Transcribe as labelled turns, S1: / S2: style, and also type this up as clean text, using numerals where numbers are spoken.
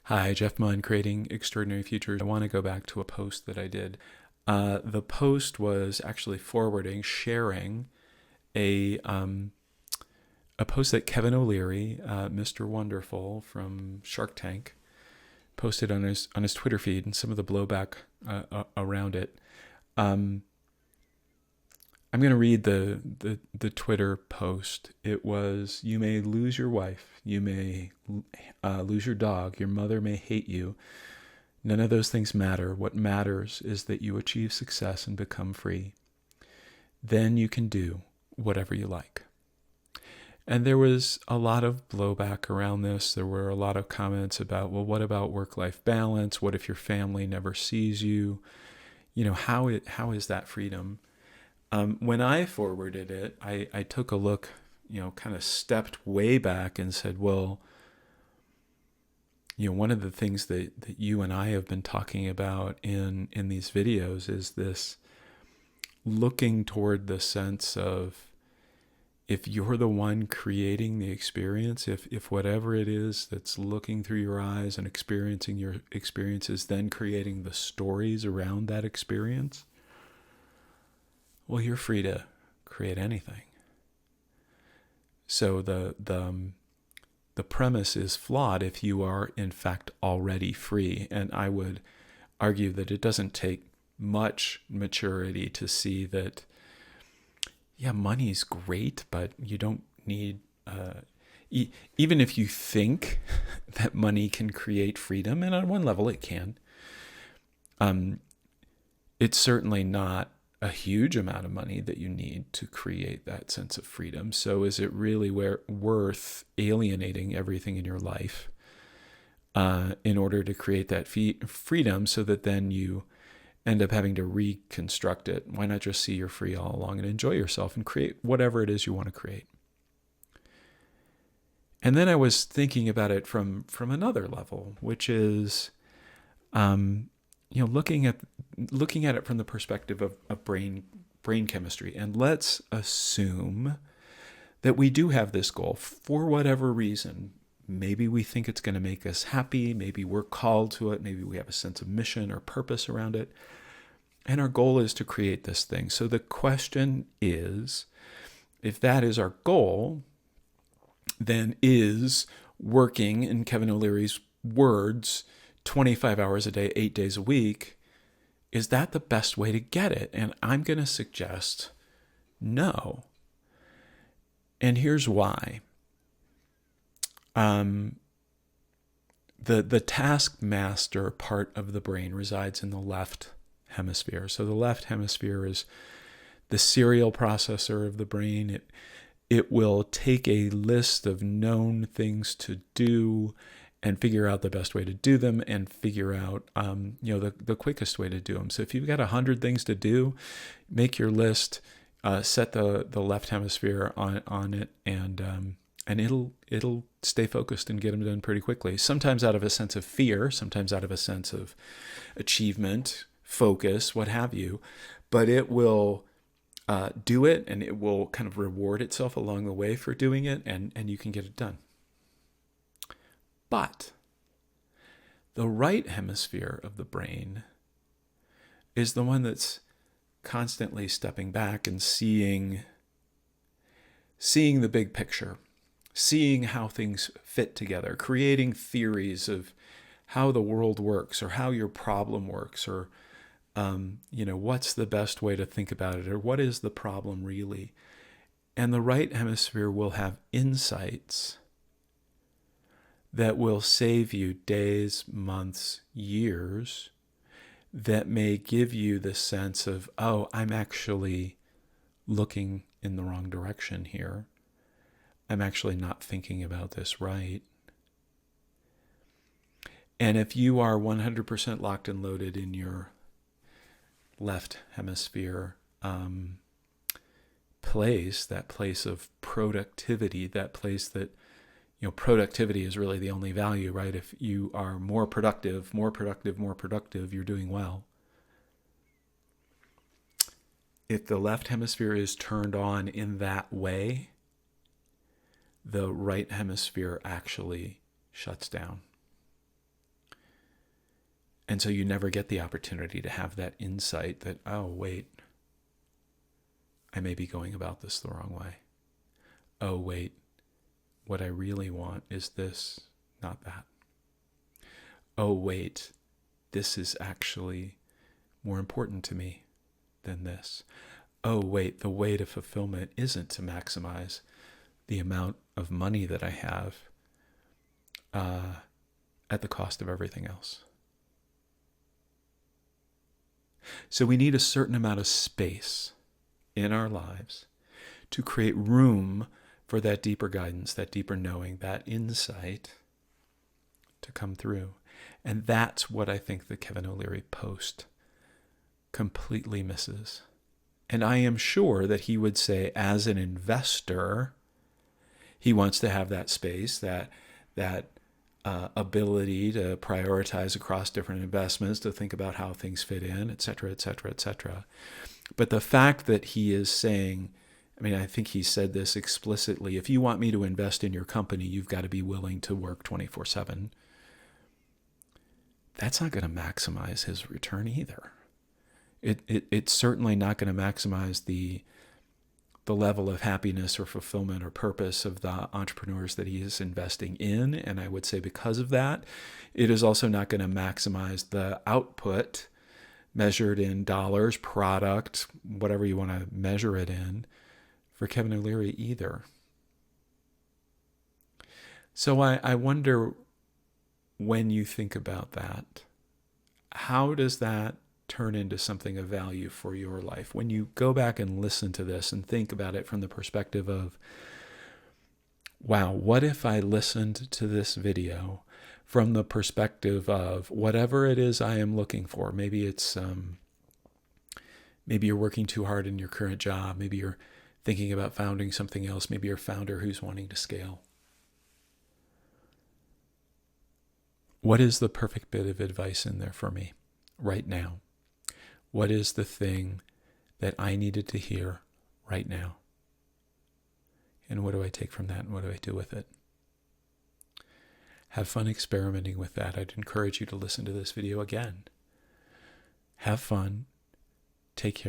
S1: Hi, Jeff Munn, Creating Extraordinary Futures. I want to go back to a post that I did. The post was actually sharing a post that Kevin O'Leary, Mr. Wonderful from Shark Tank, posted on his Twitter feed, and some of the blowback around it. I'm going to read the Twitter post. It was, "You may lose your wife, you may lose your dog, your mother may hate you. None of those things matter. What matters is that you achieve success and become free. Then you can do whatever you like." And there was a lot of blowback around this. There were a lot of comments about, well, what about work-life balance? What if your family never sees you? How is that freedom? When I forwarded it, I took a look, kind of stepped way back and said, well, one of the things that you and I have been talking about in these videos is this looking toward the sense of, if you're the one creating the experience, if whatever it is that's looking through your eyes and experiencing your experiences, then creating the stories around that experience, well, you're free to create anything. So the premise is flawed if you are, in fact, already free. And I would argue that it doesn't take much maturity to see that, yeah, money's great, but you don't need, even if you think that money can create freedom, and on one level it can, it's certainly not a huge amount of money that you need to create that sense of freedom. So is it really worth alienating everything in your life in order to create that freedom, so that then you end up having to reconstruct it? Why not just see you're free all along and enjoy yourself and create whatever it is you want to create? And then I was thinking about it from another level, which is, looking at it from the perspective of brain chemistry. And let's assume that we do have this goal for whatever reason. Maybe we think it's going to make us happy. Maybe we're called to it. Maybe we have a sense of mission or purpose around it. And our goal is to create this thing. So the question is, if that is our goal, then is working, in Kevin O'Leary's words, 25 hours a day, 8 days a week, is that the best way to get it? And I'm going to suggest no. And here's why. The taskmaster part of the brain resides in the left hemisphere. So the left hemisphere is the serial processor of the brain. It will take a list of known things to do and figure out the best way to do them, and figure out the quickest way to do them. So if you've got 100 things to do, make your list, set the left hemisphere on it, and it'll stay focused and get them done pretty quickly. Sometimes out of a sense of fear, sometimes out of a sense of achievement, focus, what have you. But it will do it, and it will kind of reward itself along the way for doing it, and you can get it done. But the right hemisphere of the brain is the one that's constantly stepping back and seeing the big picture, seeing how things fit together, creating theories of how the world works, or how your problem works, or what's the best way to think about it, or what is the problem really. And the right hemisphere will have insights that will save you days, months, years, that may give you the sense of, oh, I'm actually looking in the wrong direction here. I'm actually not thinking about this right. And if you are 100% locked and loaded in your left hemisphere place, that place of productivity, that place that, productivity is really the only value, right? If you are more productive, you're doing well. If the left hemisphere is turned on in that way, the right hemisphere actually shuts down. And so you never get the opportunity to have that insight that, oh, wait, I may be going about this the wrong way. Oh, wait, what I really want is this, not that. Oh, wait, this is actually more important to me than this. Oh, wait, the way to fulfillment isn't to maximize the amount of money that I have at the cost of everything else. So we need a certain amount of space in our lives to create room for that deeper guidance, that deeper knowing, that insight to come through. And that's what I think the Kevin O'Leary post completely misses. And I am sure that he would say, as an investor, he wants to have that space, that ability to prioritize across different investments, to think about how things fit in, et cetera, et cetera, et cetera. But the fact that he is saying, I mean, I think he said this explicitly, if you want me to invest in your company, you've got to be willing to work 24/7. That's not going to maximize his return either. It's certainly not going to maximize the level of happiness or fulfillment or purpose of the entrepreneurs that he is investing in. And I would say because of that, it is also not going to maximize the output measured in dollars, product, whatever you want to measure it in, for Kevin O'Leary either. So I wonder, when you think about that, how does that turn into something of value for your life? When you go back and listen to this and think about it from the perspective of, wow, what if I listened to this video from the perspective of whatever it is I am looking for? Maybe it's, maybe you're working too hard in your current job. Maybe you're thinking about founding something else. Maybe you're a founder who's wanting to scale. What is the perfect bit of advice in there for me right now? What is the thing that I needed to hear right now? And what do I take from that, and what do I do with it? Have fun experimenting with that. I'd encourage you to listen to this video again. Have fun. Take care.